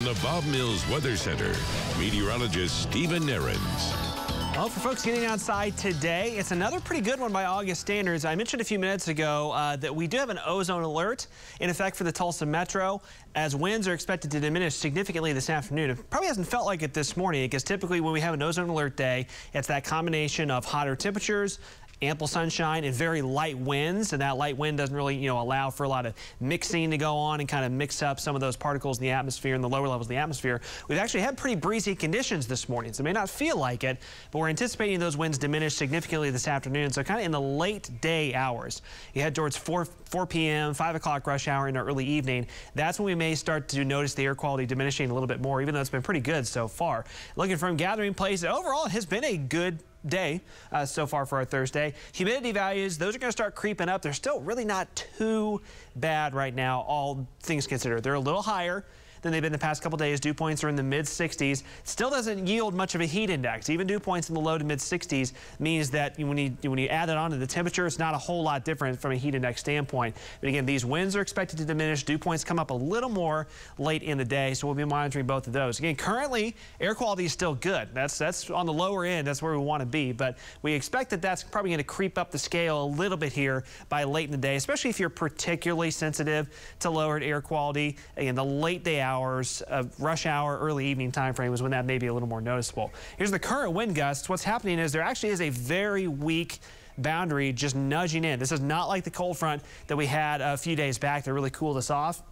The Bob Mills Weather Center, meteorologist Stephen Nehrenz. Well, for folks getting outside today, it's another pretty good one by August standards. I mentioned a few minutes ago that we do have an ozone alert in effect for the Tulsa Metro, as winds are expected to diminish significantly this afternoon. It probably hasn't felt like it this morning, because typically when we have an ozone alert day, it's that combination of hotter temperatures, ample sunshine, and very light winds, and that light wind doesn't really, allow for a lot of mixing to go on and kind of mix up some of those particles in the atmosphere and the lower levels of the atmosphere. We've actually had pretty breezy conditions this morning, so it may not feel like it, but we're anticipating those winds diminish significantly this afternoon. So kind of in the late day hours, you head towards 4 p.m., 5 o'clock rush hour into early evening. That's when we may start to notice the air quality diminishing a little bit more, even though it's been pretty good so far. Looking from gathering place, overall it has been a good day so far for our Thursday. Humidity values, those are going to start creeping up. They're still really not too bad right now, all things considered. They're a little higher than they've been the past couple days. Dew points are in the mid-60s. Still doesn't yield much of a heat index. Even dew points in the low to mid-60s means that when you add it on to the temperature, it's not a whole lot different from a heat index standpoint. But again, these winds are expected to diminish. Dew points come up a little more late in the day, so we'll be monitoring both of those. Again, currently, air quality is still good. That's on the lower end. That's where we want to be. But we expect that that's probably going to creep up the scale a little bit here by late in the day, especially if you're particularly sensitive to lowered air quality. Again, the late day hours of rush hour, early evening time frame is when that may be a little more noticeable. Here's the current wind gusts. What's happening is there actually is a very weak boundary just nudging in. This is not like the cold front that we had a few days back that really cooled us off.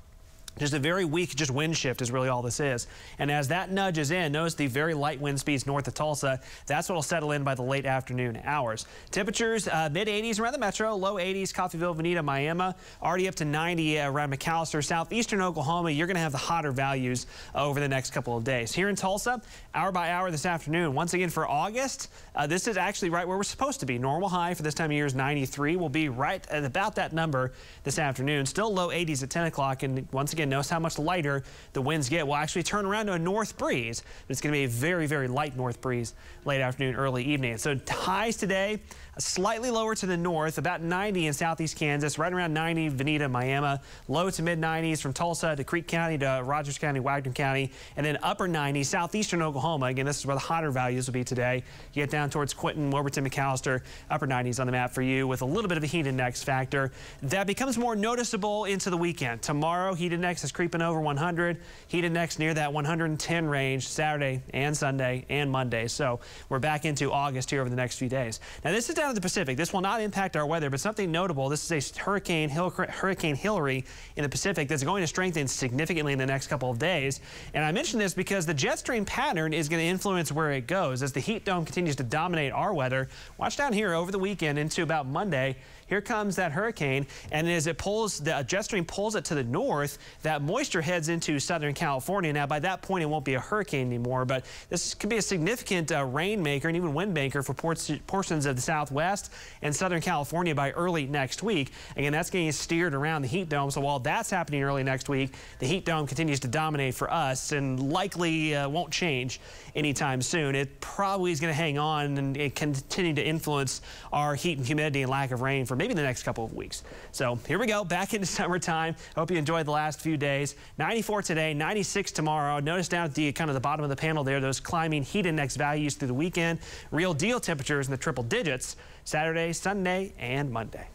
Just a very weak wind shift is really all this is. And as that nudges in, notice the very light wind speeds north of Tulsa. That's what will settle in by the late afternoon hours. Temperatures mid-80s around the metro, low 80s, Coffeyville, Veneta, Miami, already up to 90 around McAllister. Southeastern Oklahoma, you're going to have the hotter values over the next couple of days. Here in Tulsa, hour by hour this afternoon. Once again for August, this is actually right where we're supposed to be. Normal high for this time of year is 93. We'll be right at about that number this afternoon. Still low 80s at 10 o'clock. And once again, notice how much lighter the winds get. We'll actually turn around to a north breeze, but it's going to be a very, very light north breeze late afternoon, early evening. So highs today, slightly lower to the north, about 90 in southeast Kansas, right around 90 Veneta, Miami, low to mid 90s from Tulsa to Creek County to Rogers County, Wagner County, and then upper 90s southeastern Oklahoma. Again, this is where the hotter values will be today. You get down towards Quinton, Wilburton, McAllister, upper 90s on the map for you with a little bit of a heat index factor. That becomes more noticeable into the weekend. Tomorrow, heat index is creeping over 100. Heat index near that 110 range Saturday and Sunday and Monday. So we're back into August here over the next few days. Now this is down in the Pacific. This will not impact our weather, but something notable. This is a Hurricane Hillary in the Pacific that's going to strengthen significantly in the next couple of days. And I mention this because the jet stream pattern is going to influence where it goes as the heat dome continues to dominate our weather. Watch down here over the weekend into about Monday. Here comes that hurricane, and as it pulls, the jet stream pulls it to the north, that moisture heads into Southern California. Now, by that point, it won't be a hurricane anymore, but this could be a significant rain maker and even wind maker for portions of the Southwest and Southern California by early next week. Again, that's getting steered around the heat dome, so while that's happening early next week, the heat dome continues to dominate for us and likely won't change anytime soon. It probably is going to hang on and it continue to influence our heat and humidity and lack of rain for maybe the next couple of weeks. So here we go, back into summertime. Hope you enjoyed the last few days. 94 today, 96 tomorrow. Notice down at the kind of the bottom of the panel there, those climbing heat index values through the weekend. Real deal temperatures in the triple digits Saturday, Sunday, and Monday.